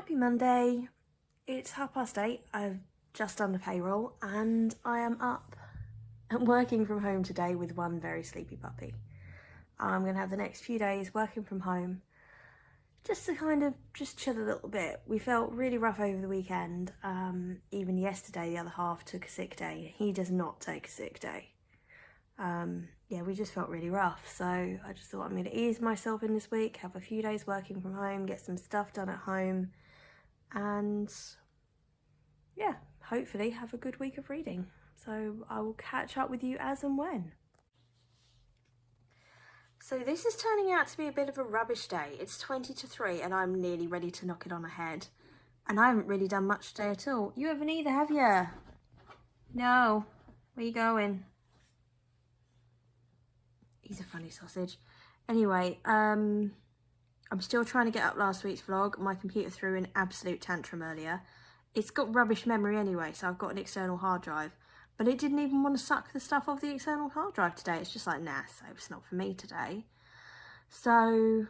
Happy Monday. It's 8:30. I've just done the payroll and I am up and working from home today with one very sleepy puppy. I'm going to have the next few days working from home just to kind of just chill a little bit. We felt really rough over the weekend. Even yesterday, the other half took a sick day. He does not take a sick day. Yeah, we just felt really rough. So I just thought I'm going to ease myself in this week, have a few days working from home, get some stuff done at home, and yeah, hopefully have a good week of reading. So I will catch up with you as and when. So this is turning out to be a bit of a rubbish day. It's 20 to 3 and I'm nearly ready to knock it on the head. And I haven't really done much today at all. You haven't either, have you? No. Where you going? He's a funny sausage. Anyway, I'm still trying to get up last week's vlog. My computer threw an absolute tantrum earlier. It's got rubbish memory anyway, so I've got an external hard drive. But it didn't even want to suck the stuff off the external hard drive today. It's just like, nah, so it's not for me today. So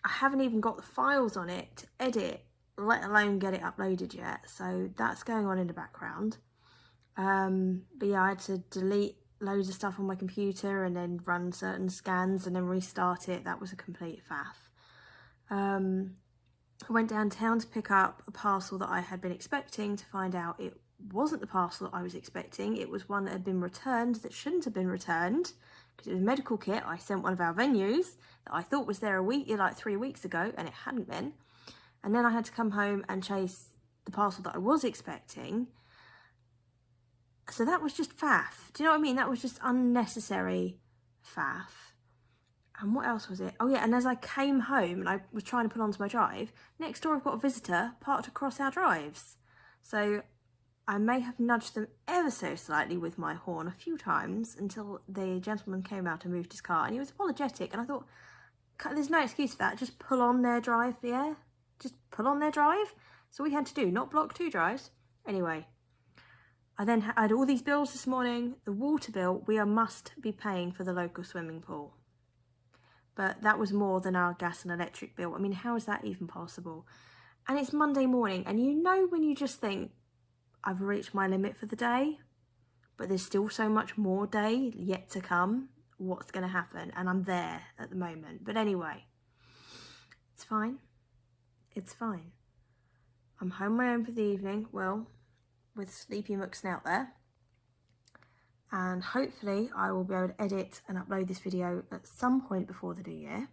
I haven't even got the files on it to edit, let alone get it uploaded yet. So that's going on in the background. But yeah, I had to delete loads of stuff on my computer and then run certain scans and then restart it. That was a complete faff. I went downtown to pick up a parcel that I had been expecting to find out it wasn't the parcel that I was expecting. It was one that had been returned that shouldn't have been returned because it was a medical kit I sent one of our venues that I thought was there like 3 weeks ago, and it hadn't been. And then I had to come home and chase the parcel that I was expecting. So that was just faff. Do you know what I mean? That was just unnecessary faff. And what else was it? Oh yeah, and as I came home and I was trying to put onto my drive, next door I've got a visitor parked across our drives. So I may have nudged them ever so slightly with my horn a few times until the gentleman came out and moved his car, and he was apologetic, and I thought, there's no excuse for that, just pull on their drive, yeah? Just pull on their drive? So we had to do, not block two drives. Anyway, I then had all these bills this morning. The water bill, we must be paying for the local swimming pool. But that was more than our gas and electric bill. I mean, how is that even possible? And it's Monday morning, and you know when you just think, I've reached my limit for the day, but there's still so much more day yet to come. What's going to happen? And I'm there at the moment. But anyway, it's fine. It's fine. I'm home on my own for the evening, well, with Sleepy McSnout there. And hopefully I will be able to edit and upload this video at some point before the new year.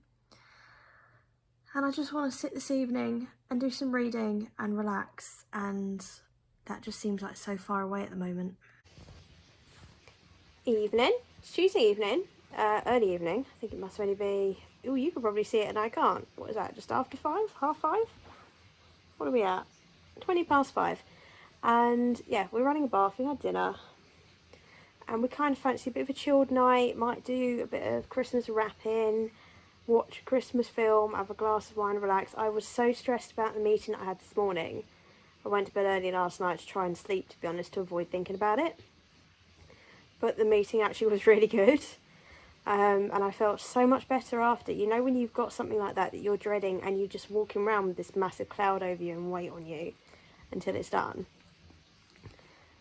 And I just want to sit this evening and do some reading and relax, and that just seems like so far away at the moment. Evening. It's Tuesday evening. Early evening. I think it must only be... Oh, you can probably see it and I can't. What is that? Just after 5? 5:30? What are we at? 20 past 5. And yeah, we're running a bath. We had dinner. And we kind of fancy a bit of a chilled night. Might do a bit of Christmas wrapping. Watch a Christmas film. Have a glass of wine and relax. I was so stressed about the meeting I had this morning. I went to bed early last night to try and sleep, to be honest, to avoid thinking about it. But the meeting actually was really good. And I felt so much better after. You know when you've got something like that you're dreading and you're just walking around with this massive cloud over you and weight on you until it's done.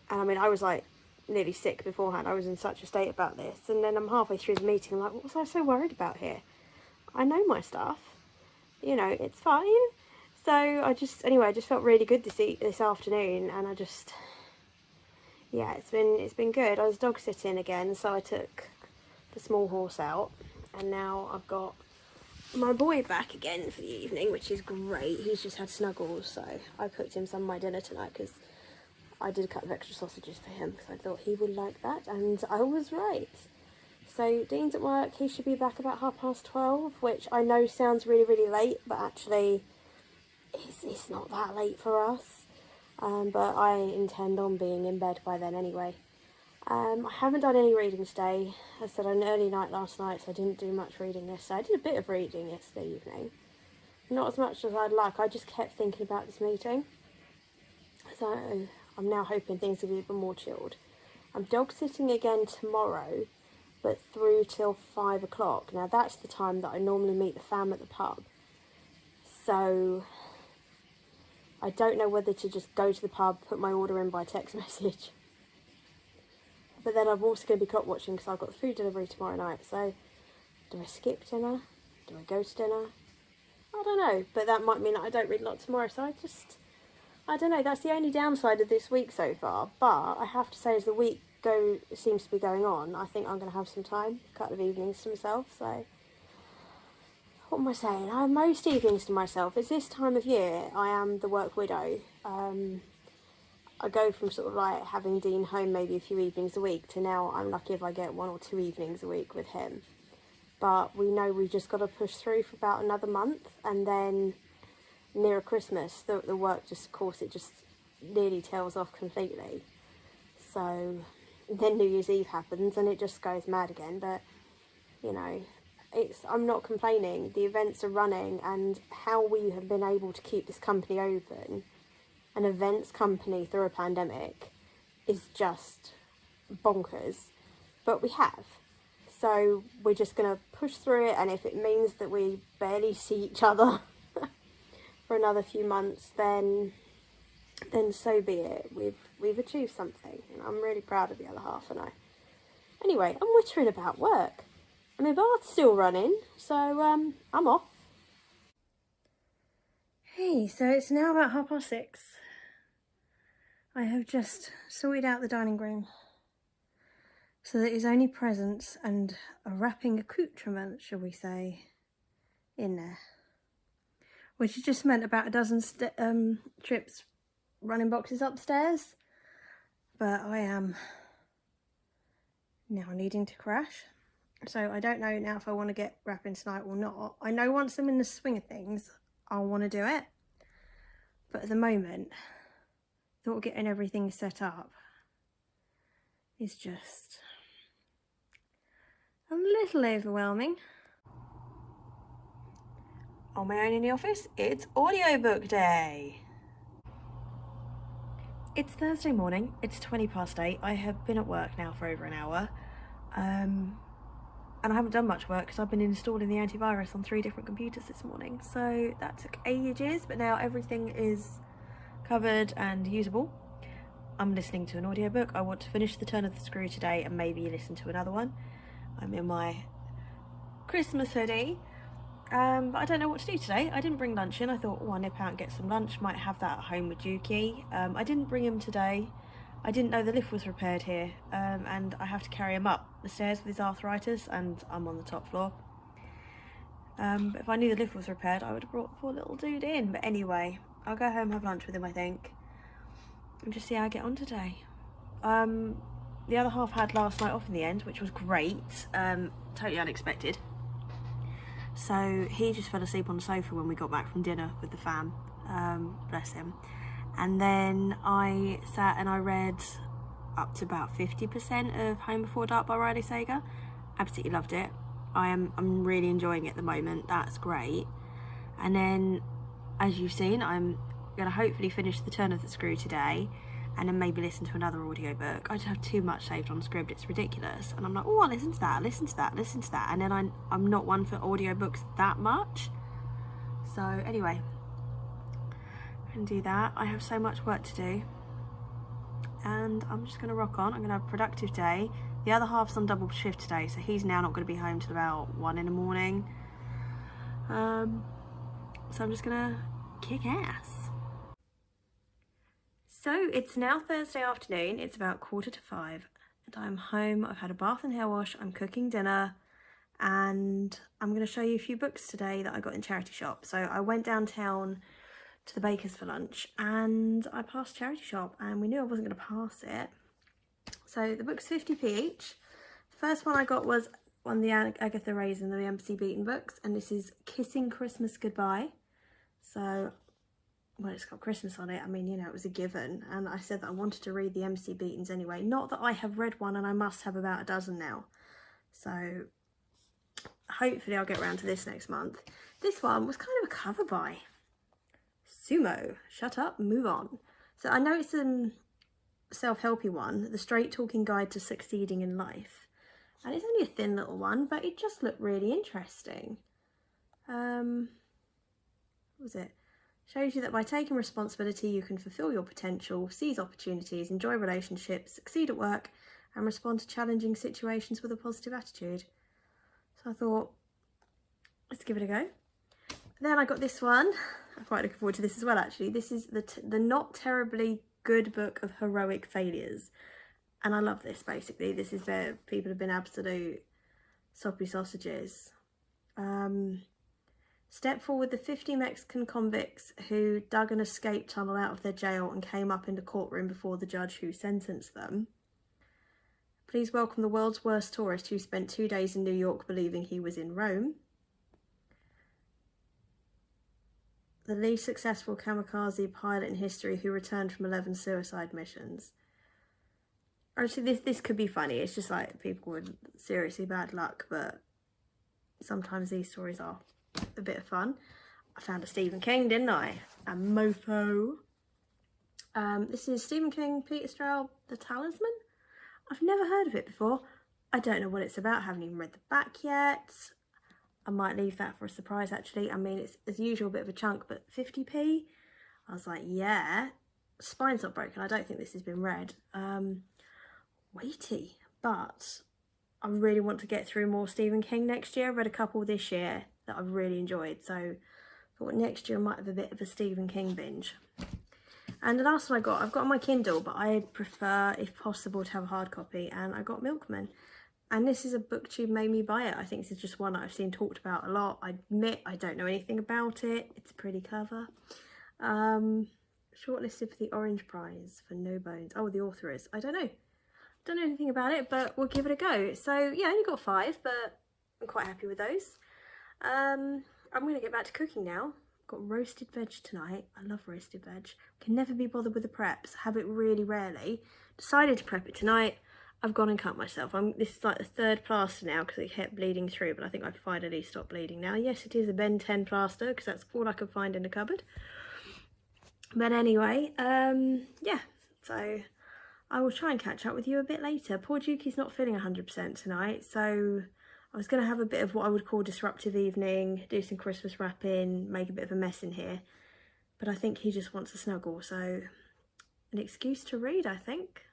And I mean, I was like nearly sick beforehand. I was in such a state about this. And then I'm halfway through the meeting, I'm like, what was I so worried about here? I know my stuff. You know, it's fine. So I just felt really good this afternoon, and I just, yeah, it's been good. I was dog sitting again, so I took the small horse out, and now I've got my boy back again for the evening, which is great. He's just had snuggles, so I cooked him some of my dinner tonight because I did a couple of extra sausages for him because I thought he would like that, and I was right. So Dean's at work. He should be back about 12:30, which I know sounds really, really late, but actually it's not that late for us. But I intend on being in bed by then anyway. I haven't done any reading today. I said an early night last night, so I didn't do much reading yesterday. I did a bit of reading yesterday evening. Not as much as I'd like. I just kept thinking about this meeting. So I'm now hoping things will be a bit more chilled. I'm dog sitting again tomorrow, but through till 5 o'clock. Now that's the time that I normally meet the fam at the pub. So I don't know whether to just go to the pub, put my order in by text message. But then I'm also going to be clock watching because I've got food delivery tomorrow night. So, do I skip dinner? Do I go to dinner? I don't know. But that might mean that I don't read a lot tomorrow. So I don't know. That's the only downside of this week so far. But I have to say, as the week seems to be going on, I think I'm going to have some time, a couple of evenings to myself. So, what am I saying? I have most evenings to myself. It's this time of year I am the work widow. I go from sort of like having Dean home maybe a few evenings a week to now I'm lucky if I get 1 or 2 evenings a week with him. But we know we've just got to push through for about another month, and then nearer Christmas the work just, of course, it just nearly tails off completely. So then New Year's Eve happens and it just goes mad again. But you know, I'm not complaining. The events are running, and how we have been able to keep this company open, an events company through a pandemic, is just bonkers. But we have. So we're just going to push through it, and if it means that we barely see each other for another few months, then so be it. We've achieved something, and I'm really proud of the other half and I. Anyway, I'm wittering about work. And my bath's still running, so I'm off. Hey, so it's now about 6:30. I have just sorted out the dining room so that his only presents and a wrapping accoutrement, shall we say, in there. Which has just meant about a dozen trips running boxes upstairs. But I am now needing to crash. So I don't know now if I want to get wrapping tonight or not. I know once I'm in the swing of things, I'll want to do it. But at the moment, thought getting everything set up is just a little overwhelming. On my own in the office, it's audiobook day. It's Thursday morning, it's 8:20. I have been at work now for over an hour. And I haven't done much work because I've been installing the antivirus on 3 different computers this morning. So that took ages, but now everything is covered and usable. I'm listening to an audiobook. I want to finish The Turn of the Screw today and maybe listen to another one. I'm in my Christmas hoodie, but I don't know what to do today. I didn't bring lunch in. I thought, I'll nip out and get some lunch. Might have that at home with Juki. I didn't bring him today. I didn't know the lift was repaired here, and I have to carry him up the stairs with his arthritis, and I'm on the top floor. But if I knew the lift was repaired, I would have brought the poor little dude in. But anyway, I'll go home, have lunch with him, I think, and just see how I get on today. The other half had last night off in the end, which was great, totally unexpected. So he just fell asleep on the sofa when we got back from dinner with the fam, bless him. And then I sat and I read up to about 50% of Home Before Dark by Riley Sager. Absolutely loved it. I'm really enjoying it at the moment. That's great. And then, as you've seen, I'm going to hopefully finish The Turn of the Screw today, and then maybe listen to another audiobook. I just have too much saved on Scribd, it's ridiculous. And I'm like, I'll listen to that, listen to that, listen to that. And then I'm not one for audiobooks that much. So anyway, and do that. I have so much work to do, and I'm just going to rock on. I'm going to have a productive day. The other half's on double shift today, so he's now not going to be home till about 1 in the morning. So I'm just going to kick ass. So it's now Thursday afternoon. It's about 4:45, and I'm home. I've had a bath and hair wash. I'm cooking dinner, and I'm going to show you a few books today that I got in charity shop. So I went downtown to the baker's for lunch, and I passed charity shop, and we knew I wasn't going to pass it. So the book's 50p each. The first one I got was one of the Agatha Raisin, the MC Beaton books, and this is Kissing Christmas Goodbye. So, well, it's got Christmas on it. I mean, you know, it was a given, and I said that I wanted to read the MC Beatons anyway. Not that I have read one, and I must have about a dozen now. So hopefully I'll get around to this next month. This one was kind of a cover by Sumo. Shut up, move on. So I know it's a self-helpy one, The Straight Talking Guide to Succeeding in Life. And it's only a thin little one, but it just looked really interesting. What was it? Shows you that by taking responsibility, you can fulfill your potential, seize opportunities, enjoy relationships, succeed at work, and respond to challenging situations with a positive attitude. So I thought, let's give it a go. Then I got this one. I'm quite looking forward to this as well, actually. This is the not terribly good book of heroic failures. And I love this, basically. This is where people have been absolute soppy sausages. Step forward the 50 Mexican convicts who dug an escape tunnel out of their jail and came up in the courtroom before the judge who sentenced them. Please welcome the world's worst tourist who spent 2 days in New York believing he was in Rome. The least successful kamikaze pilot in history who returned from 11 suicide missions. Actually, this could be funny. It's just like people with seriously bad luck, but sometimes these stories are a bit of fun. I found a Stephen King, didn't I? A mofo. This is Stephen King, Peter Straub, The Talisman. I've never heard of it before. I don't know what it's about. I haven't even read the back yet. I might leave that for a surprise, actually. I mean, it's as usual a bit of a chunk, but 50p? I was like, yeah. Spine's not broken. I don't think this has been read. Weighty, but I really want to get through more Stephen King next year. I read a couple this year that I've really enjoyed, so I thought next year I might have a bit of a Stephen King binge. And the last one I've got on my Kindle, but I prefer, if possible, to have a hard copy, and I got Milkman. And this is a BookTube made me buy it. I think this is just one that I've seen talked about a lot. I admit I don't know anything about it. It's a pretty cover. Shortlisted for the Orange Prize for No Bones. Oh, the author is. I don't know. Don't know anything about it, but we'll give it a go. So yeah, I only got 5, but I'm quite happy with those. I'm going to get back to cooking now. Got roasted veg tonight. I love roasted veg. Can never be bothered with the preps. Have it really rarely. Decided to prep it tonight. I've gone and cut myself. This is like the 3rd plaster now because it kept bleeding through, but I think I've finally stopped bleeding now. Yes, it is a Ben 10 plaster because that's all I could find in the cupboard. But anyway, yeah, so I will try and catch up with you a bit later. Poor Dukey's not feeling 100% tonight, so I was going to have a bit of what I would call disruptive evening, do some Christmas wrapping, make a bit of a mess in here. But I think he just wants a snuggle, so an excuse to read, I think.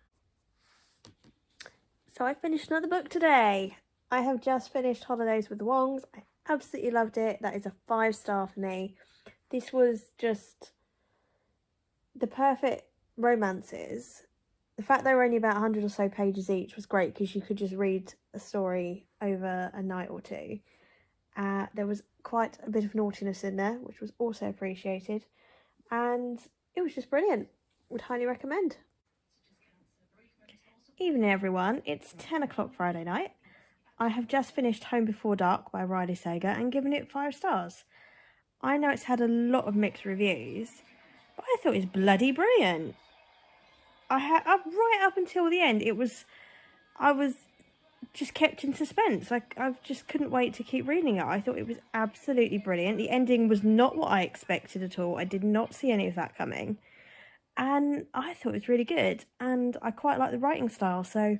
So I finished another book today. I have just finished Holidays with the Wongs. I absolutely loved it. That is a 5-star for me. This was just the perfect romances. The fact they were only about 100 or so pages each was great because you could just read a story over a night or two. There was quite a bit of naughtiness in there, which was also appreciated. And it was just brilliant. Would highly recommend. Evening everyone, it's 10 o'clock Friday night. I have just finished Home Before Dark by Riley Sager and given it 5 stars. I know it's had a lot of mixed reviews, but I thought it was bloody brilliant. Right up until the end, I was just kept in suspense. I just couldn't wait to keep reading it. I thought it was absolutely brilliant. The ending was not what I expected at all. I did not see any of that coming. And I thought it was really good. And I quite like the writing style, so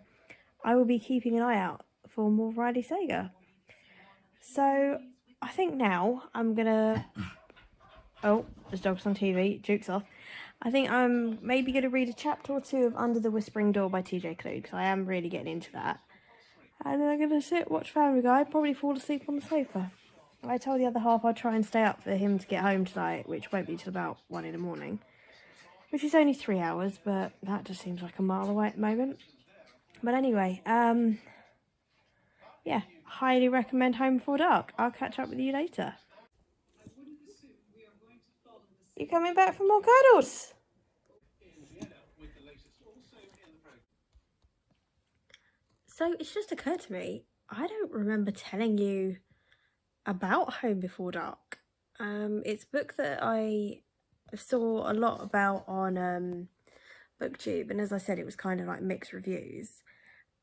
I will be keeping an eye out for more Riley Sager. So I think now I'm gonna... Oh, there's dogs on TV. Duke's off. I think I'm maybe going to read a chapter or 2 of Under the Whispering Door by TJ Klune, because I am really getting into that. And then I'm going to sit, watch Family Guy, probably fall asleep on the sofa. I told the other half I'd try and stay up for him to get home tonight, which won't be till about 1 in the morning. Which is only 3 hours, but that just seems like a mile away at the moment. But anyway, yeah, highly recommend Home Before Dark. I'll catch up with you later. You coming back for more cuddles? So it's just occurred to me, I don't remember telling you about Home Before Dark. It's a book that I saw a lot about on BookTube, and as I said, it was kind of like mixed reviews.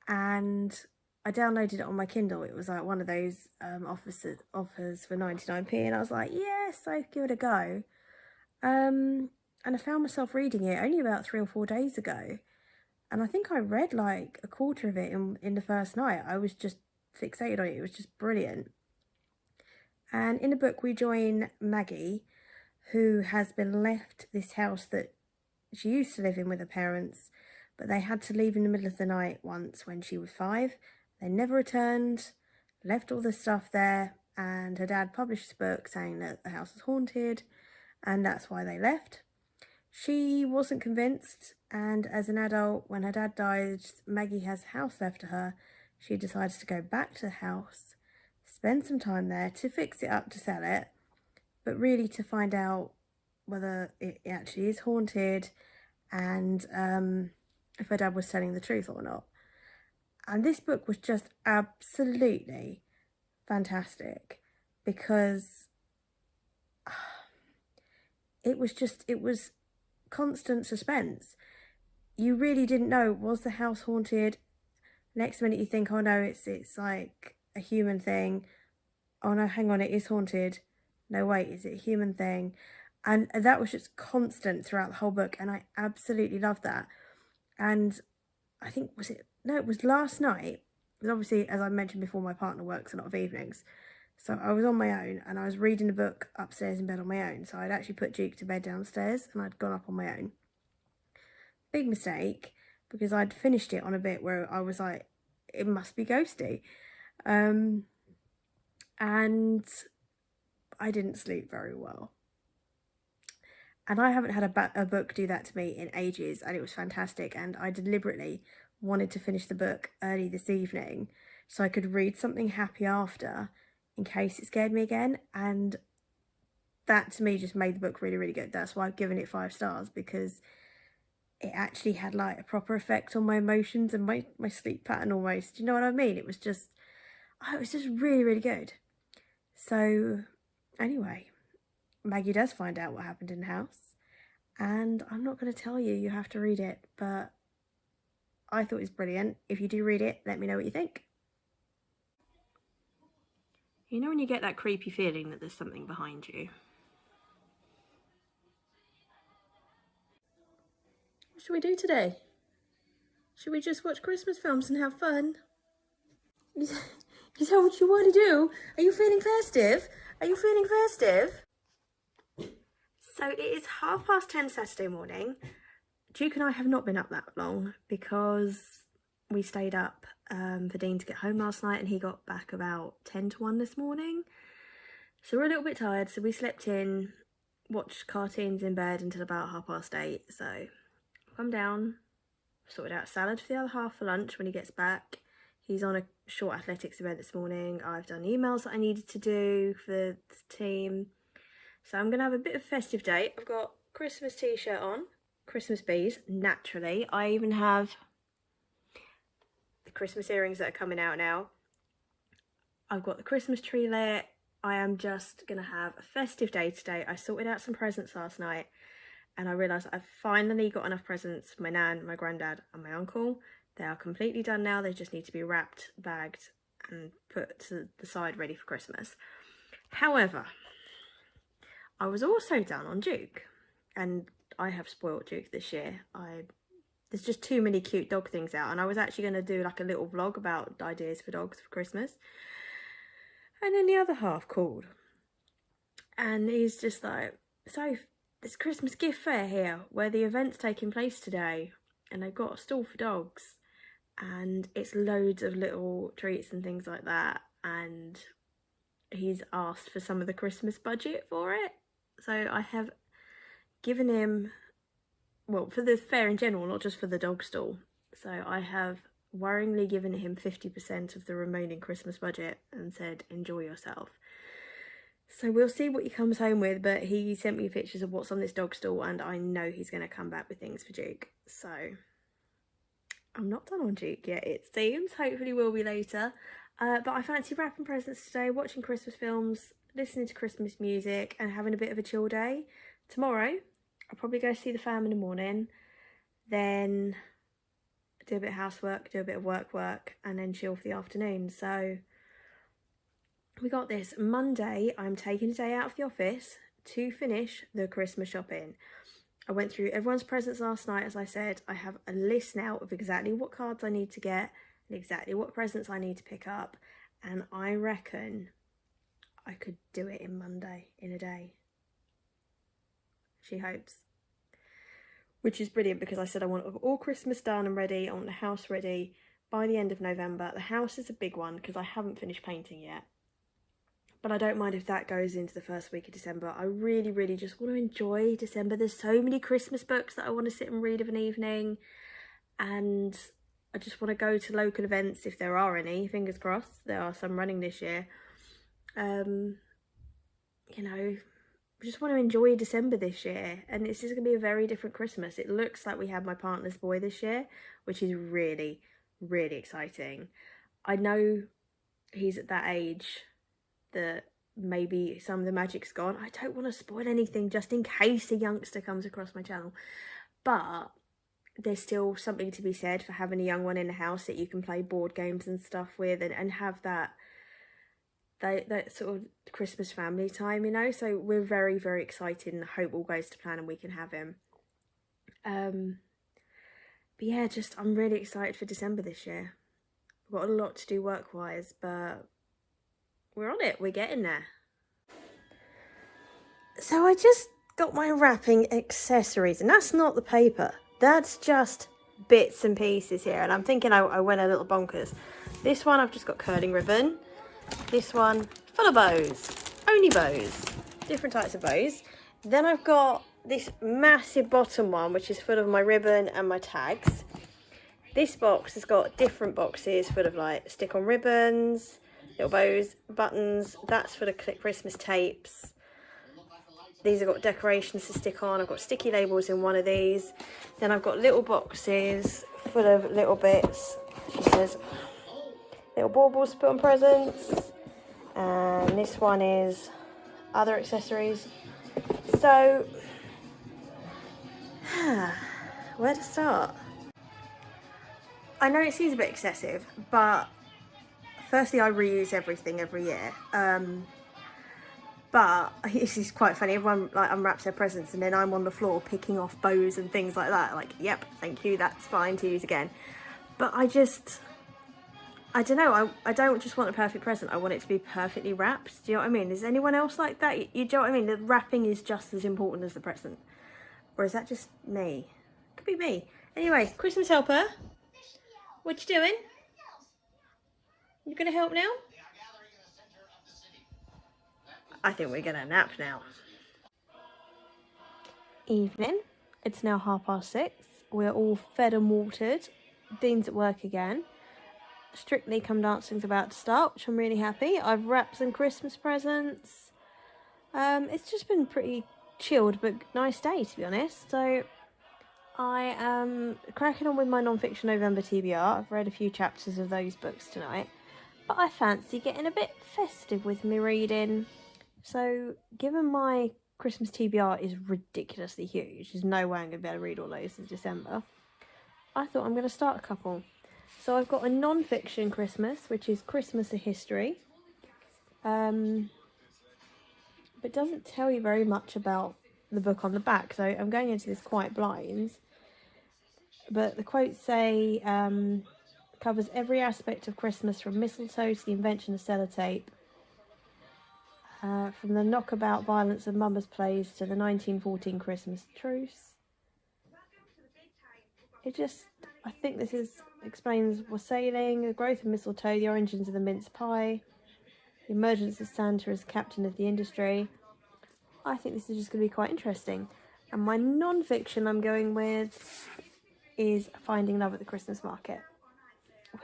And I downloaded it on my Kindle. It was like one of those offers for 99p, and I was like, yes, I'll give it a go. And I found myself reading it only about 3 or 4 days ago. And I think I read like a quarter of it in the first night. I was just fixated on it. It was just brilliant. And in the book, we join Maggie, who has been left this house that she used to live in with her parents, but they had to leave in the middle of the night once when she was 5. They never returned, left all the stuff there, and her dad published a book saying that the house was haunted, and that's why they left. She wasn't convinced, and as an adult, when her dad died, Maggie has a house left to her. She decides to go back to the house, spend some time there to fix it up to sell it, but really to find out whether it actually is haunted and if her dad was telling the truth or not. And this book was just absolutely fantastic because it was constant suspense. You really didn't know, was the house haunted? Next minute you think, oh no, it's like a human thing. Oh no, hang on, it is haunted. No, wait, is it a human thing? And that was just constant throughout the whole book, and I absolutely loved that. And I think, it was last night, because obviously, as I mentioned before, my partner works a lot of evenings. So I was on my own, and I was reading a book upstairs in bed on my own. So I'd actually put Duke to bed downstairs, and I'd gone up on my own. Big mistake, because I'd finished it on a bit where I was like, it must be ghosty. And I didn't sleep very well. And I haven't had a book do that to me in ages, and it was fantastic. And I deliberately wanted to finish the book early this evening so I could read something happy after in case it scared me again. And that to me just made the book really, really good. That's why I've given it 5 stars, because it actually had like a proper effect on my emotions and my sleep pattern almost. Do you know what I mean? It was just really, really good. So anyway, Maggie does find out what happened in the house, and I'm not going to tell you, you have to read it, but I thought it was brilliant. If you do read it, let me know what you think. You know when you get that creepy feeling that there's something behind you? What should we do today? Should we just watch Christmas films and have fun? Is that what you want to do? Are you feeling festive? Are you feeling festive? So it is 10:30 Saturday morning. Duke and I have not been up that long because we stayed up for Dean to get home last night, and he got back about 10 to 1 this morning. So we're a little bit tired, so we slept in, watched cartoons in bed until about 8:30. So come down, sorted out salad for the other half for lunch when he gets back. He's on a short athletics event this morning. I've done emails that I needed to do for the team. So I'm going to have a bit of a festive day. I've got Christmas t-shirt on, Christmas bees, naturally. I even have the Christmas earrings that are coming out now. I've got the Christmas tree lit. I am just going to have a festive day today. I sorted out some presents last night, and I realised I've finally got enough presents for my nan, my granddad and my uncle. They are completely done now. They just need to be wrapped, bagged and put to the side ready for Christmas. However, I was also done on Duke, and I have spoiled Duke this year. There's just too many cute dog things out, and I was actually going to do like a little vlog about ideas for dogs for Christmas. And then the other half called, and he's just like, so there's Christmas gift fair here where the event's taking place today, and they've got a stall for dogs, and it's loads of little treats and things like that, and he's asked for some of the Christmas budget for it. So I have given him, well, for the fair in general, not just for the dog stall. So I have worryingly given him 50% of the remaining Christmas budget and said, enjoy yourself. So we'll see what he comes home with, but he sent me pictures of what's on this dog stall, and I know he's going to come back with things for Duke. So I'm not done on Duke yet, it seems. Hopefully we'll be later. But I fancy wrapping presents today, watching Christmas films, listening to Christmas music and having a bit of a chill day. Tomorrow, I'll probably go see the fam in the morning, then do a bit of housework, do a bit of work, and then chill for the afternoon. So we got this. Monday, I'm taking a day out of the office to finish the Christmas shopping. I went through everyone's presents last night, as I said. I have a list now of exactly what cards I need to get and exactly what presents I need to pick up. And I reckon I could do it in Monday, in a day. she hopes. Which is brilliant because I said I want all Christmas done and ready. I want the house ready by the end of November. The house is a big one because I haven't finished painting yet. But I don't mind if that goes into the first week of December. I really, really just want to enjoy December. There's so many Christmas books that I want to sit and read of an evening. And I just want to go to local events if there are any. Fingers crossed. There are some running this year. You know, I just want to enjoy December this year. And it's just going to be a very different Christmas. It looks like we had my partner's boy this year, which is really, really exciting. I know he's at that age that maybe some of the magic's gone. I don't want to spoil anything just in case a youngster comes across my channel. But there's still something to be said for having a young one in the house that you can play board games and stuff with and have that sort of Christmas family time, you know. So we're very, very excited and I hope all goes to plan and we can have him. But yeah, I'm really excited for December this year. I've got a lot to do work-wise, but we're on it. We're getting there. So I just got my wrapping accessories, and that's not the paper. That's just bits and pieces here, and I'm thinking I went a little bonkers. This one I've just got curling ribbon. This one full of bows, only bows, different types of bows. Then I've got this massive bottom one which is full of my ribbon and my tags. This box has got different boxes full of like stick-on ribbons, little bows, buttons. That's for the Christmas tapes. These have got decorations to stick on. I've got sticky labels in one of these. Then I've got little boxes full of little bits. She says little baubles to put on presents. And this one is other accessories. So, where to start? I know it seems a bit excessive, but firstly I reuse everything every year. But this is quite funny. Everyone like unwraps their presents and then I'm on the floor picking off bows and things like that. Like, yep, thank you, that's fine to use again. But I don't know, I don't just want a perfect present. I want it to be perfectly wrapped. Do you know what I mean? Is anyone else like that? You know what I mean? The wrapping is just as important as the present. Or is that just me? Could be me. Anyway, Christmas helper. What you doing? You gonna help now? I think we're gonna nap now. Evening. It's now 6:30. We're all fed and watered. Dean's at work again. Strictly Come Dancing's about to start, which I'm really happy. I've wrapped some Christmas presents. It's just been pretty chilled but nice day, to be honest. So I am cracking on with my non-fiction November TBR. I've read a few chapters of those books tonight, but I fancy getting a bit festive with me reading. So given my Christmas TBR is ridiculously huge, there's no way I'm going to be able to read all those in December, I thought I'm going to start a couple. So I've got a non-fiction Christmas, which is Christmas a History. But doesn't tell you very much about the book on the back, so I'm going into this quite blind. But the quotes say, covers every aspect of Christmas from mistletoe to the invention of sellotape, from the knockabout violence of Mama's plays to the 1914 Christmas truce. I think this explains wassailing, the growth of mistletoe, the origins of the mince pie, the emergence of Santa as captain of the industry. I think this is just going to be quite interesting. And my non-fiction I'm going with is Finding Love at the Christmas Market,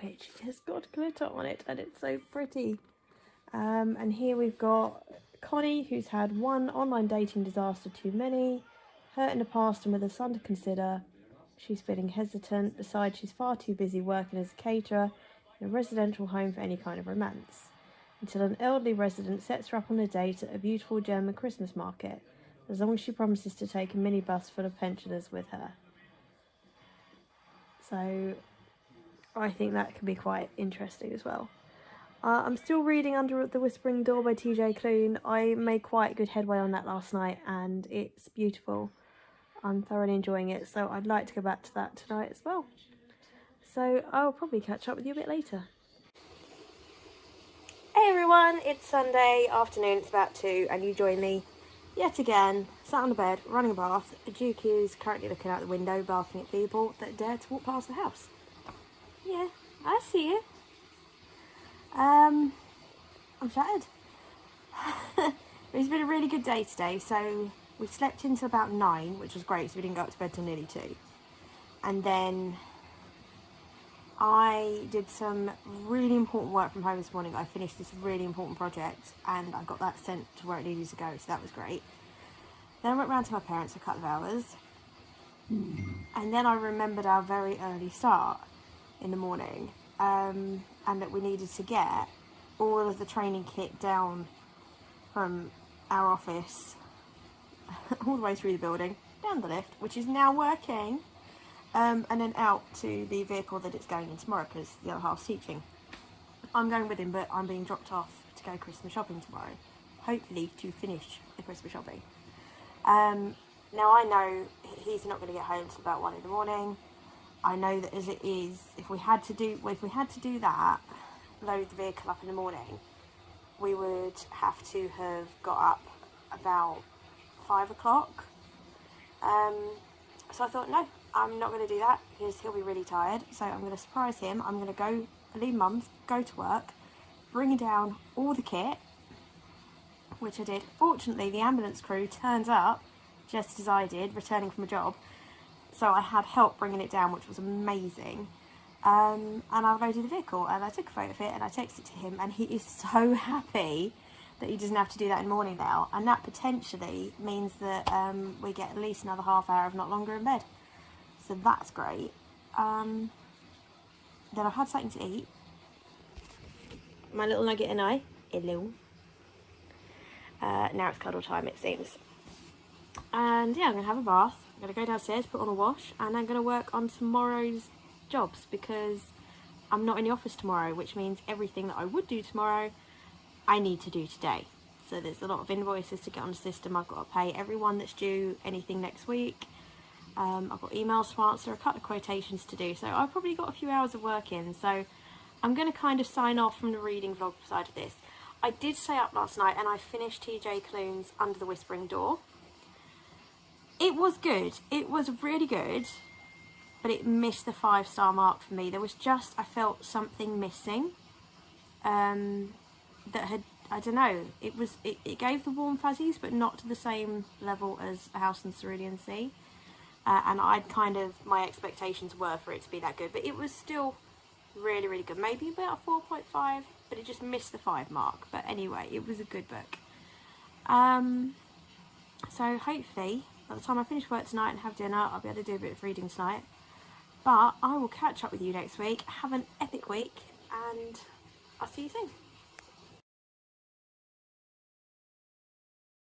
which has got glitter on it and it's so pretty. And here we've got Connie, who's had one online dating disaster too many, hurt in the past and with a son to consider. She's feeling hesitant. Besides, she's far too busy working as a caterer in a residential home for any kind of romance, until an elderly resident sets her up on a date at a beautiful German Christmas market, as long as she promises to take a minibus full of pensioners with her. So I think that could be quite interesting as well. I'm still reading Under the Whispering Door by TJ Klune. I made quite good headway on that last night and it's beautiful. I'm thoroughly enjoying it, so I'd like to go back to that tonight as well. So I'll probably catch up with you a bit later. Hey everyone, it's Sunday afternoon, it's about 2, and you join me Yet again, sat on the bed, running a bath. Duke is currently looking out the window, barking at people that dare to walk past the house. Yeah, I see you. I'm shattered. It's been a really good day today. So we slept until about 9, which was great, so we didn't go up to bed till nearly 2. And then I did some really important work from home this morning. I finished this really important project and I got that sent to where it needed to go, so that was great. Then I went round to my parents for a couple of hours. And then I remembered our very early start in the morning, and that we needed to get all of the training kit down from our office all the way through the building, down the lift, which is now working, and then out to the vehicle that it's going in tomorrow because the other half's teaching. I'm going with him, but I'm being dropped off to go Christmas shopping tomorrow, hopefully to finish the Christmas shopping. Now I know he's not going to get home till about 1 in the morning. I know that as it is, if we had to do that, load the vehicle up in the morning, we would have to have got up about 5 o'clock. So I thought, no, I'm not going to do that because he'll be really tired. So I'm going to surprise him. I'm going to go leave mum's, go to work, bring down all the kit, which I did. Fortunately, the ambulance crew turns up just as I did, returning from a job. So I had help bringing it down, which was amazing. And I loaded the vehicle and I took a photo of it and I texted it to him, and he is so happy that he doesn't have to do that in the morning now. And that potentially means that we get at least another half hour, if not longer, in bed. So that's great. Then I've had something to eat. My little nugget and I, hello. Now it's cuddle time, it seems. And yeah, I'm going to have a bath. I'm going to go downstairs, put on a wash, and I'm going to work on tomorrow's jobs because I'm not in the office tomorrow, which means everything that I would do tomorrow, I need to do today. So there's a lot of invoices to get on the system. I've got to pay everyone that's due anything next week. I've got emails to answer, a couple of quotations to do. So I've probably got a few hours of work in. So I'm going to kind of sign off from the reading vlog side of this. I did stay up last night and I finished TJ Kloon's Under the Whispering Door. It was good. It was really good, but it missed the 5-star mark for me. There was just, I felt something missing. That had, I don't know, it gave the warm fuzzies, but not to the same level as A House in Cerulean Sea. And I'd kind of, my expectations were for it to be that good, but it was still really, really good. Maybe about a 4.5, but it just missed the 5 mark. But anyway, it was a good book. So hopefully, by the time I finish work tonight and have dinner, I'll be able to do a bit of reading tonight. But I will catch up with you next week. Have an epic week, and I'll see you soon.